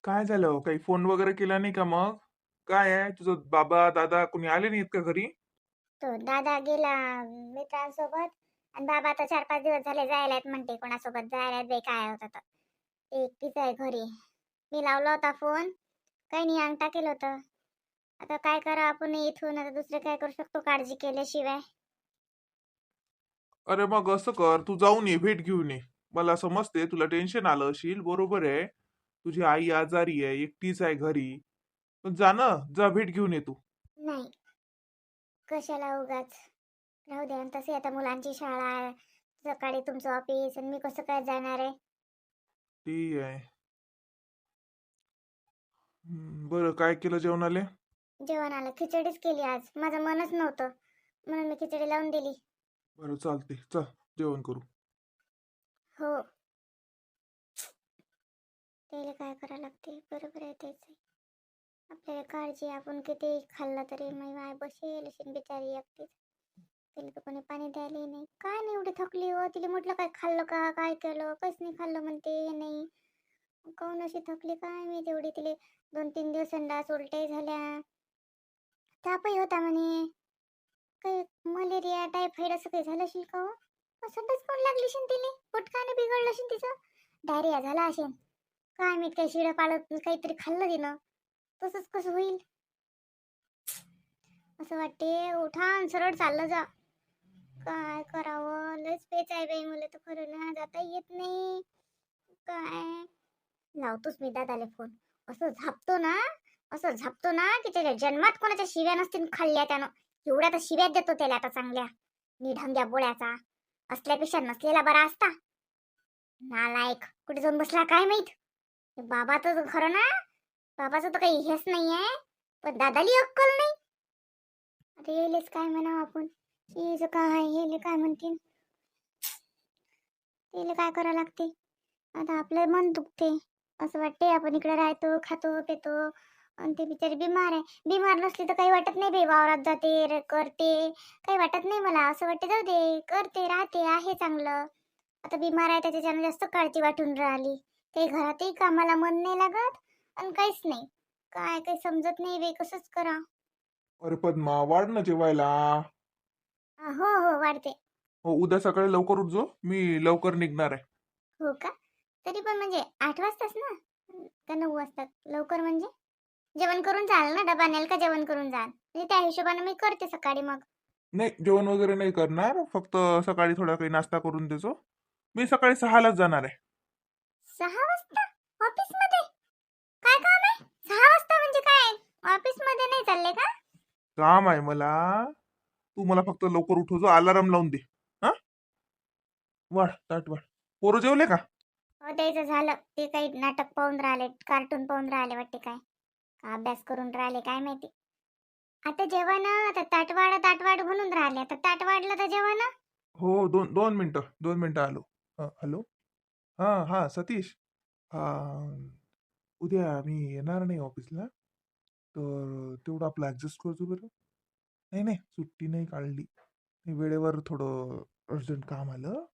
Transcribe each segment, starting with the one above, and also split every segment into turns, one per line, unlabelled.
काय झालं? काही फोन वगैरे केला नाही का मग? काय आहे तुझं बाबा, दादा कोणी आले नाहीत का घरी?
तो दादा गेला मित्रांसोबत. आणि बाबा आता 4-5 दिवस झाले जायला आहेत म्हणते, कोणासोबत जायला आहेत बाई काय होतं तर. ते एकटीच आहे घरी. मी लावला होता फोन, काही नाही अंगठा केलं होतं. आता काय करा आपण इथून, आता दुसरे काय करू शकतो काळजी केल्याशिवाय.
अरे मग असं कर, तू जाऊन ये, भेट घेऊन ये. मला समजते तुला टेन्शन आलं असेल, बरोबर आहे. तुझी आई आजारी आहे, एकटीच आहे घरी. पण जा ना, जा भेट घेऊन ये तू.
नाही, कशाला उगाच. राहू द्या. आणि तसे आता मुलांची शाळा आहे, सकाळी तुमचं ऑफिस, आणि मी कसं काय जाणार आहे.
ठीक आहे. बरं, काय केलं जेवणाले?
जेवणाला खिचडीच केली आज, माझं मनच नव्हतं म्हणून मी खिचडी लावून दिली.
बरं चालते, चल जेवण करू.
हो. त्याला काय करायला लागते, बरोबर आहे त्याच. आपल्याला काळजी, आपण किती खाल्लं तरी मी माय बसेल अशी बिचारी एकटीच. तिला तर कोणी पाणी द्यायला नाही, काय नाही, एवढी थकली हो. तिला म्हटलं काय खाल्लं का, काय केलं, काहीच नाही खाल्लं म्हणते, हे नाही. काऊन अशी थकली काय मी तेवढी. तिला 2-3 दिवस संडास उलट्या झाल्या, तापही होता म्हणे. काही मलेरिया टायफॉइड असं काही झालं असेल का हो. संडास कोण लागली असेल तिने, पोटकाने बिघडलं असेल तिचं, डायरिया झाला असेल. काय मी काही शिळं पाळत काहीतरी खाल्लं तिनं, तसंच कसं होईल. असं वाटते उठा आणि सरळ चाललं जा. काय करावं, लयच पेच आहे बाई, मला तर खरं ना जाता येत नाही. काय, लावतोच मी दादाला फोन. असं झापतो ना, असं झापतो ना की त्याच्या जन्मात कोणाच्या शिव्या नसतील खाल्ल्या त्यानं. एवढ्या तर शिव्या देतो त्याला आता चांगल्या, निढंग्या बोळ्याचा. असल्यापेक्षा नसलेला बरा असता. नालायक, कुठे जाऊन बसला काय माहित. बाबा तर खरं ना, बाबाचं तर काही हेच नाही आहे, पण दादाली अक्कल नाही. आता येईलच काय म्हणावं आपण, हिचं काय, हेले काय म्हणतील. त्याला काय करावं लागते. आता आपलं मन दुखते, असं वाटते आपण इकडे राहतो, खातो पितो, आणि ते बिचारी बिमार आहे. बिमार नसली तर काही वाटत नाही बाई, वावरात जाते करते, काही वाटत नाही मला. असं वाटते जाऊ दे, करते राहते आहे चांगलं. आता बिमार आहे त्याच्यानं जास्त काळजी वाटून राहिली. काही घरातही कामाला मन नाही लागत, आणि काहीच नाही. काय काही समजत नाही बाई, कसंच करा.
अरे पद्मा, वाढ ना जेवायला.
हो हो, वाढते.
हो, उद्या सकाळी लवकर उठ जो, मी लवकर निघणार आहे.
हो का, तरी पण म्हणजे 8 वाजताच ना, का 9 वाजता? लवकर म्हणजे जेवण करून जाल ना, डबा नेल का जेवण करून जाल, म्हणजे त्या हिशोबाने मी करते सकाळी मग.
नाही, जेवण वगैरे नाही करणार, फक्त सकाळी थोडा काही नाश्ता करून देजो. मी सकाळी 6लाच जाणार आहे.
6 वाजता ऑफिस मध्ये? काय काम आहे 6 वाजता, म्हणजे काय ऑफिस मध्ये नाही चालले का?
काम आहे मला. तू मला फक्त लवकर उठवजो, अलार्म लावून दे. हा, वाढ ताट वाढ. पोरं जेवले का?
हो, द्यायचं झालं. ते काही नाटक पाहून राहिले, कार्टून पाहून राहिले वाटते, काय का अभ्यास करून राहिले काय माहिती. आता जेवण, आता ताटवाड म्हणून राहिले, आता ताट वाढलं तर जेवण.
हो, दोन दोन मिनिटं, 2 मिनिटं आलो. हॅलो. हा हा, सतीश. हा, उद्या मी येणार नाही ऑफिसला, तर तेवढं आपलं ऍडजस्ट करतो बरं. नाही नाही, सुट्टी नाही काढली. वेळेवर थोडं अर्जंट काम आलं,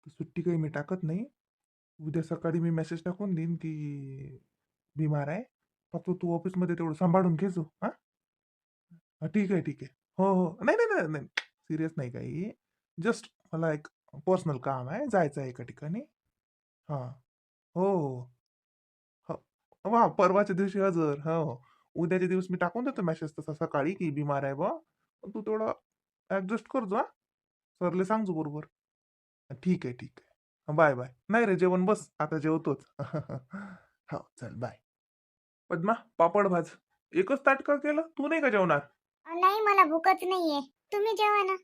तर सुट्टी काही मी टाकत नाही. उद्या सकाळी मी मेसेज टाकून देईन की बिमार आहे. फक्त तू ऑफिसमध्ये तेवढं सांभाळून घेजो. हा हा, ठीक आहे ठीक आहे. हो हो, नाही नाही नाही नाही, सिरियस नाही काही. जस्ट मला एक पर्सनल काम आहे, जायचं आहे एका ठिकाणी. हा. हो हो. वा, परवाच्या दिवशी हजर. हो, उद्याच्या दिवस मी टाकून देतो मेसेज तसा सकाळी की बिमार आहे बा. पण तू तेवढं ऍडजस्ट करजो. हा, सरले सांगजो बरोबर. ठीक आहे ठीक आहे, बाय बाय. नाही रे, जेवण बस, आता जेवतोच. हो, चल बाय. पद्मा, पापड भाज. एकच ताट का केलं, तू नाही का जेवणार?
नाही, मला भूकच नाहीये, तुम्ही जेवा ना.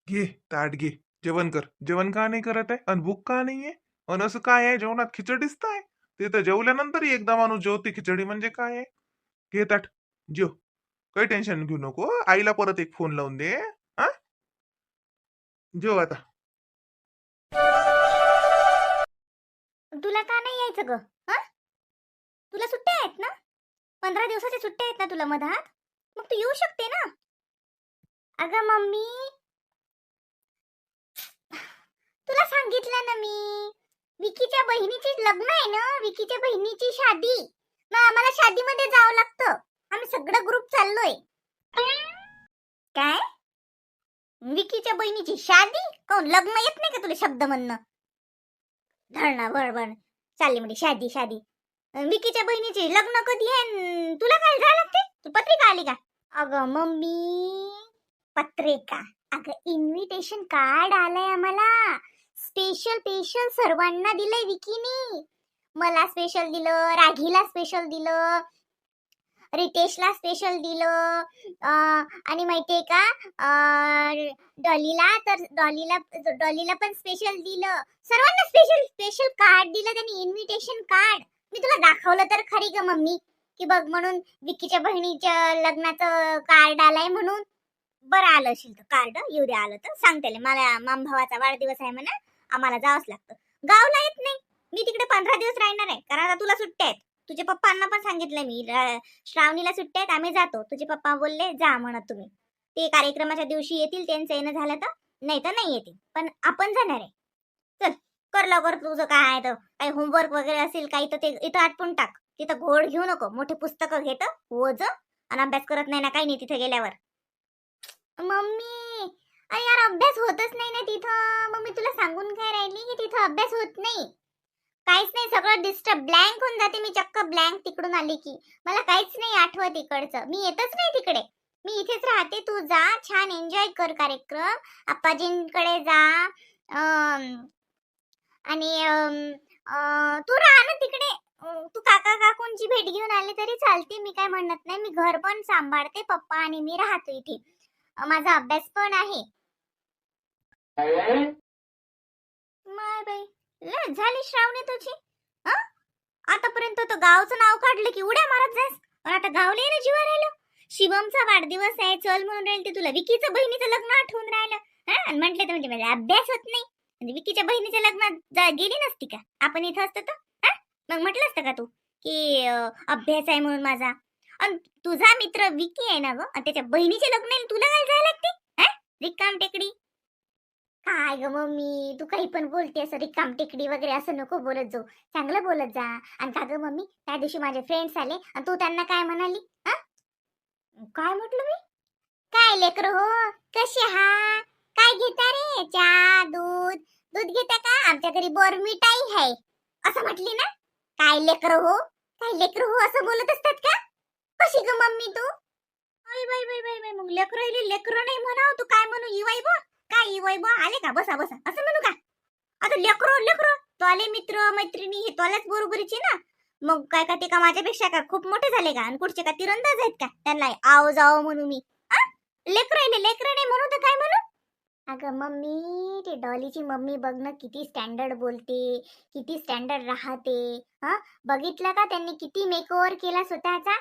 घे, ताट घे. जेवण कर. जेवण का नाही करत आहे आणि भूक का नाहीये? आणि असं काय आहे जेवणात, खिचडीच तर आहे. ते तर जेवल्यानंतर एकदा माणूस जेवते, खिचडी म्हणजे काय आहे? घे ताट, जेव. काही टेन्शन घेऊ नको, आईला परत एक फोन लावून दे. हा, जेव आता.
तुला का नाही यायचं ग? हा, तुला सुट्ट्या आहेत ना, 15 दिवसाच्या सुट्ट्या आहेत ना तुला मधात, मग तू येऊ शकते ना. अगं मम्मी, तुला सांगितलं ना मी, विकीच्या बहिणीची लग्न आहे ना, विकीच्या बहिणीची शादी. मग आम्हाला शादीमध्ये जावं लागतं. आम्ही सगळं ग्रुप चाललोय. काय? विकीच्या बहिणीची शादी? कोण लग्न येत नाही का तुला शब्द म्हणणं? धरणा बडबड चालली म्हणजे शादी शादी. विकीच्या बहिणीची लग्न कधी आहे? तुला काय झालं लागते? तू पत्रिका आली का? अगं मम्मी, पत्रिका अगं इन्व्हिटेशन कार्ड आलंय आम्हाला. स्पेशल स्पेशल सर्वांना दिलंय विकीनी. मला स्पेशल दिलं, राघीला स्पेशल दिलं, रितेशला स्पेशल दिलं, आणि माहितीये का डॉलीला पण स्पेशल दिलं. सर्वांना स्पेशल स्पेशल कार्ड दिलं त्यांनी, इन्व्हिटेशन कार्ड. मी तुला दाखवलं तर खरी ग मम्मी, की बघ म्हणून विकीच्या बहिणीच्या लग्नाचं कार्ड आलंय म्हणून. बरं आलं असेल तर कार्ड, येऊ दे आलं तर सांग त्याला मला मामभावाचा वाढदिवस आहे म्हणा, आम्हाला जावंच लागतं. गावला येत नाही मी, तिकडे 15 दिवस राहणार आहे, कारण आता तुला सुट्ट्या आहेत. तुझ्या पप्पांना पण सांगितलं मी, श्रावणीला सुट्ट्या आहेत, आम्ही जातो. तुझे पप्पा बोलले जा म्हणत तुम्ही. ते कार्यक्रमाच्या दिवशी येतील, त्यांचं येणं झालं तर, नाही तर नाही येतील, पण आपण जाणार आहे. चल कर लवकर तुझं काय आहे तर, काही होमवर्क वगैरे असेल काही तर ते इथं आटपून टाक. तिथं घोड घेऊ नको, मोठे पुस्तकं घेत ओझ आणि अभ्यास करत नाही ना काही नाही तिथे गेल्यावर. मम्मी अरे यार अभ्यास होतच नाही ना तिथं. मग मी तुला सांगून काय राहिली की तिथं अभ्यास होत नाही, काहीच नाही. सगळं डिस्टर्ब ब्लँक होऊन जाते. मी चक्क ब्लँक तिकडून आली की मला काहीच नाही आठवत इकडचं. मी येतच नाही तिकडे, मी इथेच राहते. तू जा छान एन्जॉय कर कार्यक्रम, आप्पाजींकडे जा. आणि तू राहा ना तिकडे. तू काका काकूंची भेट घेऊन आली तरी चालते, मी काय म्हणत नाही. मी घर पण सांभाळते, पप्पा आणि मी राहतो इथे. माझा अभ्यास पण आहे. माय बाई लय झाली श्रावणी तुझी. आतापर्यंत तर गावचं नाव काढलं की उड्या मारत जास, पण आता गावले ना जीवा राहिलं. शिवमचा वाढदिवस आहे चल म्हणून राहील ते, तुला विकीचं बहिणीचं लग्न आठवून राहिलं. आणि म्हटलं तर म्हणजे माझा अभ्यास होत नाही. म्हणजे विकीच्या बहिणीच्या लग्नात गेली नसती का आपण इथं असतं तर? मग म्हटलं असतं का तू की अभ्यास आहे म्हणून माझा? आणि तुझा मित्र विकी आहे ना ग, आणि त्याच्या बहिणीचे लग्न आहे, तुला काय जायला लागते? रिकाम टेकडी. काय ग मम्मी तू काही पण बोलते, असं रिकाम टेकडी वगैरे असं नको बोलत जाऊ, चांगलं बोलत जा. आणि का ग मम्मी त्या दिवशी माझे फ्रेंड्स आले आणि तू त्यांना काय म्हणाली? काय म्हटलं मी? काय लेकर हो कसे हा, काय घेता रे, चहा दूध? दूध घेता का? आमच्या घरी बोरमिठाई आहे असं म्हटली ना. काय लेकर हो, काय लेकर हो असं बोलत असतात का? कशी ग मम्मी तू? बाई बाई बाई बाई बाई, मग लेकर लेकर नाही म्हणाव तू, काय म्हणू इवाई बा? काय इवाई बा आले का, बसा बसा असं म्हणू का? आता लेकर लेकर तो आले, मित्र मैत्रिणी हे तोलाच बरोबरीचे ना. मग काय का ते का माझ्यापेक्षा का खूप मोठे झाले का, आणि कुठचे का तिरंदाज आहेत का त्यांना आव जाव म्हणू मी? लेकर नाही म्हणू तर काय म्हणू? अगं मम्मी ते डॉलीची मम्मी बघ ना किती स्टँडर्ड बोलते, किती स्टँडर्ड राहते. बघितलं का त्यांनी किती मेकओव्हर केला स्वतःचा.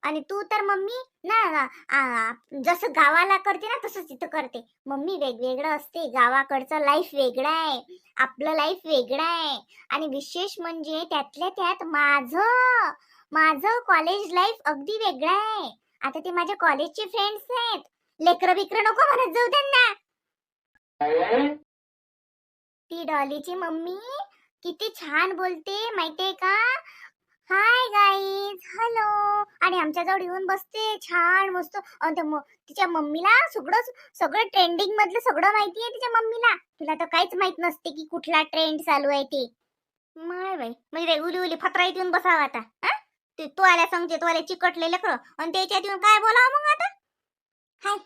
आणि तू तर मम्मी ना जसं गावाला करते ना तसंच इथं करते. मम्मी वेगवेगळं असते, गावाकडचं लाईफ वेगळं आहे, आपलं लाईफ वेगळं आहे. आणि विशेष म्हणजे त्यातल्या त्यात माझं माझं कॉलेज लाईफ अगदी वेगळं आहे. आता ते माझ्या कॉलेजचे फ्रेंड्स आहेत, लेकरं बिकरं नको म्हणत जाऊ त्यांना. ती डॉलीची मम्मी किती छान बोलते माहितीये का? हाय गाईज हॅलो, आणि आमच्याजवळ येऊन बसते छान मस्त. तिच्या मम्मीला सगळं ट्रेंडिंग मधलं सगळं माहिती आहे तिच्या मम्मीला. तुला तर काहीच माहित नसते की कुठला ट्रेंड चालू आहे ते. माय बाई म्हणजे उली उली फतराईत येऊन बसावं आता. ते तो आल्या सांगते, तो आल्या चिकटले लेकर, आणि त्याच्यात येऊन काय बोलावं मग आता? हाय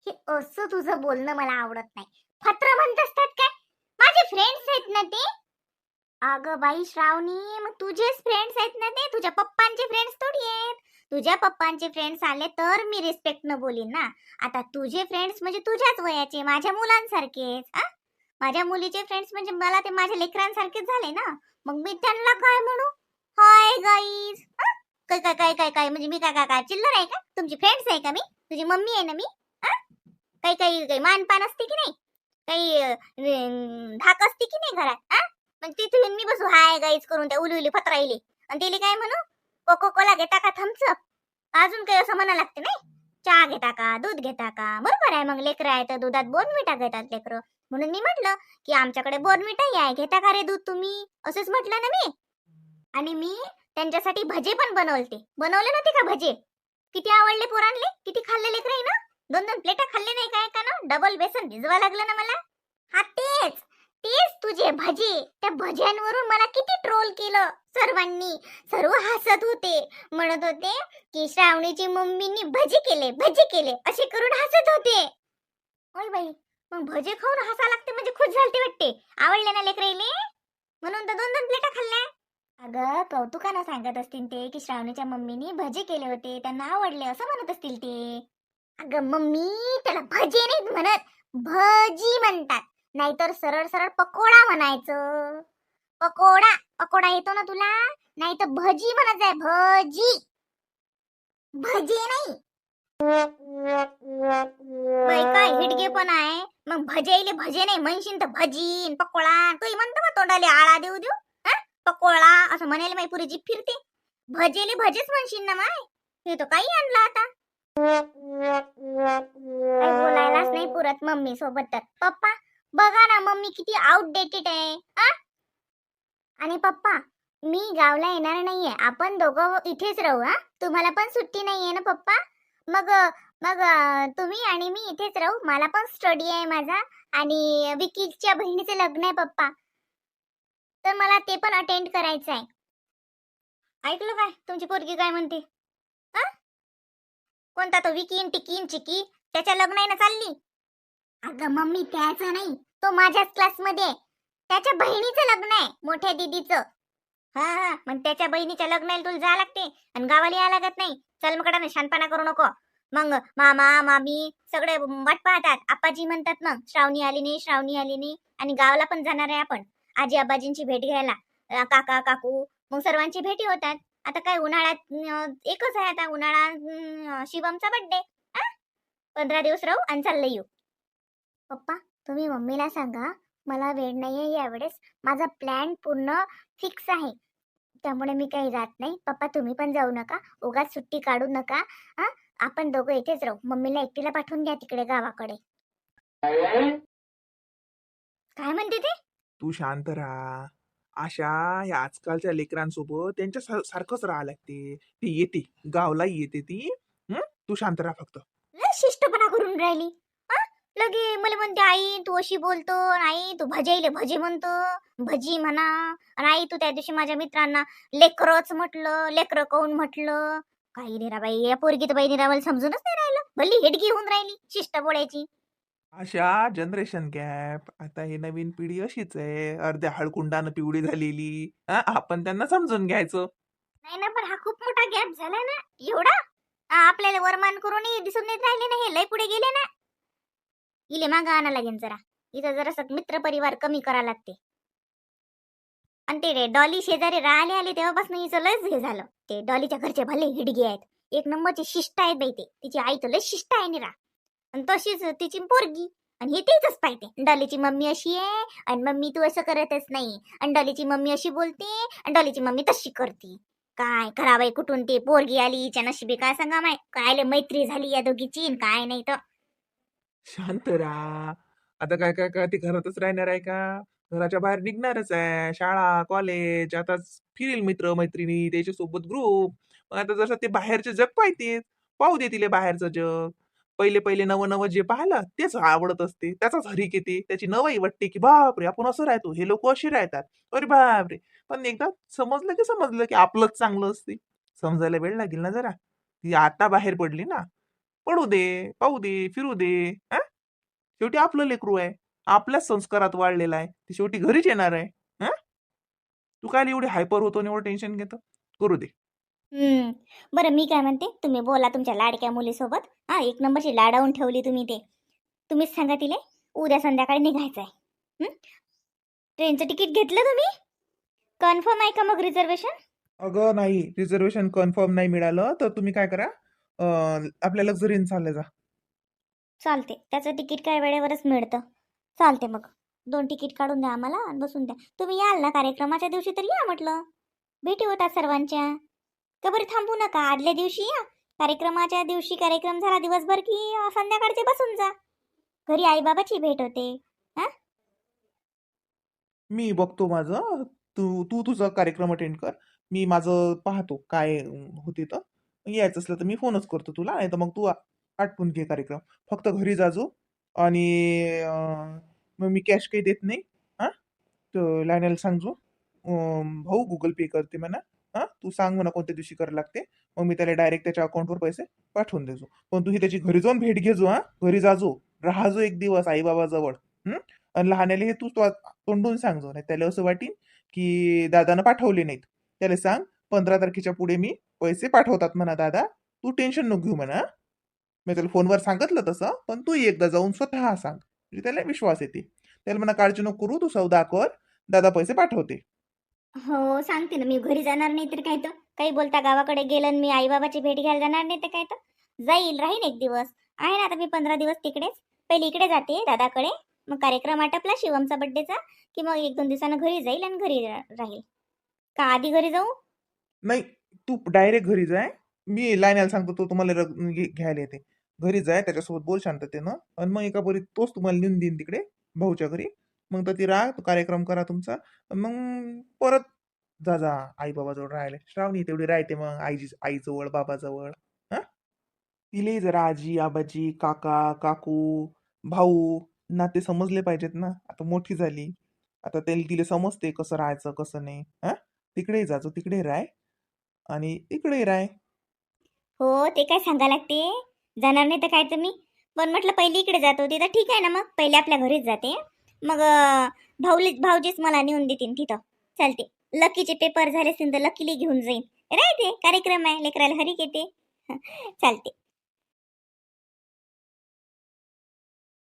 हे असं तुझं बोलणं मला आवडत नाही. फत्र म्हणत असतात काय? माझे फ्रेंड्स आहेत ना ते. अगं बाई श्रावणी, मग तुझेच फ्रेंड्स आहेत ना ते, तुझ्या पप्पांचे फ्रेंड्स थोडी आहेत. तुझ्या पप्पांचे फ्रेंड्स आले तर मी रिस्पेक्ट न बोलीन ना. आता तुझे फ्रेंड्स म्हणजे तुझ्याच वयाचे, माझ्या मुलांसारखेच. माझ्या मुलीचे फ्रेंड्स म्हणजे मला ते माझ्या लेकरांसारखेच झाले ना. मग मी त्यांना काय म्हणू? Hi guys. काय काय काय काय काय म्हणजे मी काय काय काय चिल्लर आहे का? तुमची फ्रेंड्स आहे का मी? तुझी मम्मी आहे ना मी? काही काही काही मानपान असते की नाही, काही धाक असते की नाही घरात? मग तिथे मी बसू हाय गाईज करून त्या उली उली फतराईले, आणि तिला काय म्हणू? कोको कोला घेता का थम्सअप? अजून काही असं म्हणा लागते नाही. चहा घेता का, दूध घेता का? बरोबर आहे, मग लेकरं आहे तर दुधात बोर्नव्हिटा घेतात लेकरं. म्हणून मी म्हटलं की आमच्याकडे बोर्नविटाही आहे, घेता का रे दूध तुम्ही, असंच म्हटलं ना मी. आणि मी त्यांच्यासाठी भजे पण बनवले नव्हते का भजे. किती आवडले पोरांले, किती खाल्ले लेकराई ना. 2-2 प्लेटा खाल्ले नाही काय का ना. डबल बेसन भिजवा लागलं ना मला. हा तेच तेच तुझे भजे. त्या भज्यांवरून मला किती ट्रोल केलं सर्वांनी. सर्व हसत होते, म्हणत होते की श्रावणीची मम्मीनी भजे केले असे करून हसत होते. ओय बाई, मग भजे खाऊन हसा लागते म्हणजे खुश झालते वाटते. आवडले ना लेकराईले, म्हणून तर 2-2 प्लेटा खाल्ल्या. अगं कौतुकानं सांगत असतील ते की श्रावणीच्या मम्मीनी भजे केले होते, त्यांना आवडले असं म्हणत असतील ते. अगं मम्मी, त्याला भजे नाहीत म्हणत, भजी म्हणतात. नाहीतर सरळ सरळ पकोडा म्हणायचं. पकोडा पकोडा येतो ना तुला, नाही तर भजी म्हणत आहे, भजी, भजे नाही. बाई काय हिडके पण आहे. मग भजेले भजे नाही म्हणशील तर भजी पकोडा तू म्हणतो का तोंडाले आळा देऊ देऊ. हा? पकोडा असं म्हणायला माही पुरी जीभ फिरते. भजेले भजेच म्हणशील ना माय. हे तर काही आणलं आता. काही बोलायलाच नाही पुरत मम्मी सोबत तर. पप्पा बघा ना, मम्मी किती आउटडेटेड आहे. आणि पप्पा, मी गावला येणार नाहीये, आपण दोघं इथेच राहू. तुम्हाला पण सुट्टी नाहीये ना पप्पा. मग मग तुम्ही आणि मी इथेच राहू. मला पण स्टडी आहे माझा, आणि विकीच्या बहिणीचे लग्न आहे पप्पा, तर मला ते पण अटेंड करायचं आहे. ऐकलं काय तुमची पोरगी काय म्हणते? कोणता तो विकीन टिकीन चिकी, त्याच्या लग्न आहे ना चालली. अगं मम्मी, त्याचं नाही, तो माझ्याच क्लासमध्ये. त्याच्या बहिणीचं लग्न आहे, मोठ्या दीदीचं. हा, मग त्याच्या बहिणीच्या लग्नाला तुला जा लागते आणि गावाला यायला लागत नाही. चल मग कडा शानपणा करू नको. मग मामा मामी सगळे वाट पाहतात. आप्पाजी म्हणतात मग श्रावणी आली नाही, श्रावणी आली नाही. आणि गावाला पण जाणार आहे आपण आजी आबाजींची भेट घ्यायला. काका काकू मग सर्वांची भेटी होतात. आता काय उन्हाळ्यात एकच आहे आता उन्हाळा, शिवमचा बर्थडे. 15 दिवस राहू आणि चाललं येऊ. पप्पा तुम्ही मम्मीला सांगा मला वेळ नाहीये यावेळेस. माझा प्लॅन पूर्ण फिक्स आहे, त्यामुळे मी काही जात नाही. पप्पा तुम्ही पण जाऊ नका, उगाच सुट्टी काढू नका. आपण दोघं इथेच राहू. मम्मीला एकटीला पाठवून द्या तिकडे गावाकडे. काय म्हणते ते?
तू शांत राहा. आशा या आजकालच्या लेकरांसोबत त्यांच्या सारखंच राहा लागते. ती येते गावला येते ती. तू शांत राहा फक्त.
लय शिष्टपणा करून राहिली. लगे मला म्हणते आई तू अशी बोलतो, आई तू भजाईले भजी म्हणतो, भजी म्हणा. आणि आई तू त्या दिवशी माझ्या मित्रांना लेकरच म्हटलं, लेकर काऊन म्हटलं. काही नाही रा बाई, या पोरगी तर बाई निरावाला समजूनच नाही राहिलं. भल्ली हेडगी होऊन राहिली शिष्ट बोलायची.
अशा जनरेशन गॅप. आता ही नवीन पिढी अशीच आहे, अर्ध्या हळकुंडानं पिवळी झालेली. आपण त्यांना समजून घ्यायचं.
नाही ना, पण हा खूप मोठा गॅप झाला ना एवढा. आपल्याला वरमान करूनही दिसून नाही राहिले ना, हे लय पुढे गेले ना. इले मागं आणा लागेल जरा. इथं जरा मित्र परिवार कमी करा लागते. आणि ते डॉली शेजारी राहिले आले तेव्हापासून हिचं लयच हे झालं. ते डॉलीच्या घरचे भले हिडगे आहेत, एक नंबरची शिष्ट आहेत बाई. ते तिची आई तर लय शिष्ट आहे निरा, आणि तशीच तिची पोरगी. आणि हे तेच पाहिजे, डॉलीची मम्मी अशी आहे आणि मम्मी तू असं करतच नाही, आणि डॉलीची मम्मी अशी बोलते आणि डॉलीची मम्मी तशी करते. काय कराबाई, कुठून ते पोरगी आली हिच्या नशिबी काय सांगा माय. काय मैत्री झाली या दोघीची, काय नाही तर.
शांत राहा. आता काय काय काय ते घरातच राहणार आहे का? घराच्या बाहेर निघणारच आहे. शाळा कॉलेज, आता फिरेल मित्र मैत्रिणी त्याच्यासोबत ग्रुप. मग आता जसं ते बाहेरचे जग पाहते, पाहू दे तिले बाहेरचं जग. पहिले पहिले नवं नवं जे पाहिलं तेच आवडत असते, त्याचाच हरीक येते. त्याची नवई वाटते की बापरे आपण असं राहतो, हे लोक असे राहतात, अरे बापरे. पण एकदा समजलं की आपलंच चांगलं असते. समजायला वेळ लागेल ना जरा. ती आता बाहेर पडली ना, पडू दे, पाहू दे, फिरू दे. शेवटी आपलं लेकरू आहे, आपल्याच संस्कारात वाढलेला आहे, ते शेवटी घरीच येणार आहे. तू काय एवढी हायपर होतो आणि एवढं टेन्शन घेतो? करू दे.
बरं मी काय म्हणते, तुम्ही बोला तुमच्या लाडक्या मुलीसोबत. एक नंबरची लाडावून ठेवली तुम्ही. ते तुम्हीच सांगा तिले उद्या संध्याकाळी निघायचं आहे. ट्रेनचं तिकीट घेतलं तुम्ही? कन्फर्म आहे का मग रिझर्वेशन?
अगं नाही, रिझर्वेशन कन्फर्म नाही मिळालं तर तुम्ही काय करा, आपल्या लक्झरीन चालले जा.
चालते, त्याचं तिकीट काय वेळेवरच मिळतं. चालते मग 2 तिकीट काढून द्या आम्हाला आणि बसून द्या. तुम्ही याल ना कार्यक्रमाच्या दिवशी तर या म्हटलं, भेटी होतात सर्वांच्या. का बरं थांबू नका, आदल्या दिवशी या. कार्यक्रमाच्या दिवशी कार्यक्रम झाला दिवसभर की संध्याकाळचे बसून जा. घरी आईबाबाची भेट होते. हा?
मी बघतो माझं. तू तू तुझा कार्यक्रम अटेंड कर. मी माझं पाहतो काय होते तर. यायचं असलं तर मी फोनच करतो तुला, नाही तर मग तू आटपून घे कार्यक्रम. फक्त घरी जाजो. आणि मग मी कॅश काही देत नाही. हा, तर लायनल सांगजो. भाऊ गुगल पे करते म्हणा. हा, तू सांग म्हणा कोणत्या दिवशी करायला लागते. मग मी त्याला डायरेक्ट त्याच्या अकाउंटवर पैसे पाठवून देजो. पण तू ही त्याची घरी जाऊन भेट घेजो. हा, घरी जाजो, राहाजो एक दिवस आई बाबाजवळ. आणि लहानाले हे तू तोंडून सांगजो, नाही त्याला असं वाटेल की दादानं पाठवले नाहीत. त्याला सांग 15 तारखेच्या पुढे मी पैसे पाठवतात म्हणा दादा. तू टेन्शन नको घेऊ म्हणा. मी त्याला फोनवर सांगितलं तसं, पण तू एकदा जाऊन स्वतः सांग, म्हणजे त्याला विश्वास येते. त्याला म्हणा काळजी नको करू, तू सौदा कर, दादा पैसे पाठवते.
हो सांगते ना, मी घरी जाणार नाही तर काय तर. काही बोलता गावाकडे गेलं आणि मी आईबाबाची भेट घ्यायला जाणार नाही तर काय तर. जाईल, राहीन एक दिवस. आहे ना आता मी 15 दिवस तिकडेच. पहिले इकडे जाते दादाकडे. मग कार्यक्रम आटपला शिवमचा बड्डेचा की मग 1-2 दिवसानं घरी जाईल आणि घरी राहील. का आधी घरी जाऊ?
नाही, तू डायरेक्ट घरी जाय. मी लाईनाला सांगतो, तो तुम्हाला घ्यायला येते. घरी जाय, त्याच्यासोबत बोल शांततेनं, आणि मग एका बरी तोच तुम्हाला नेऊन देईन तिकडे भाऊच्या घरी. मग तर ती राहा, तो कार्यक्रम करा तुमचा. आणि मग परत जा जा आई बाबाजवळ राहायला. श्रावणी तेवढी राहते मग आईजवळ बाबाजवळ. हा, तिले जरा आजी आबाजी काका काकू भाऊ नाते समजले पाहिजेत ना. आता मोठी झाली, आता तिला समजते कसं राहायचं कसं नाही. हा, तिकडे जायचं, तिकडे राह, आणि इकडे राह.
हो ते काय सांगा लागते. जाणार नाही तर काय तर मी. पण म्हटलं पहिली इकडे जात होती तर ठीक आहे ना, मग पहिले आपल्या घरीच जाते. मग भाऊजीच मला नेऊन देतील तिथं. चालते. लकीचे पेपर झाले असतील तर लकीली घेऊन जाईन. राहते कार्यक्रम आहे, लेकराला हरीक येते. चालते.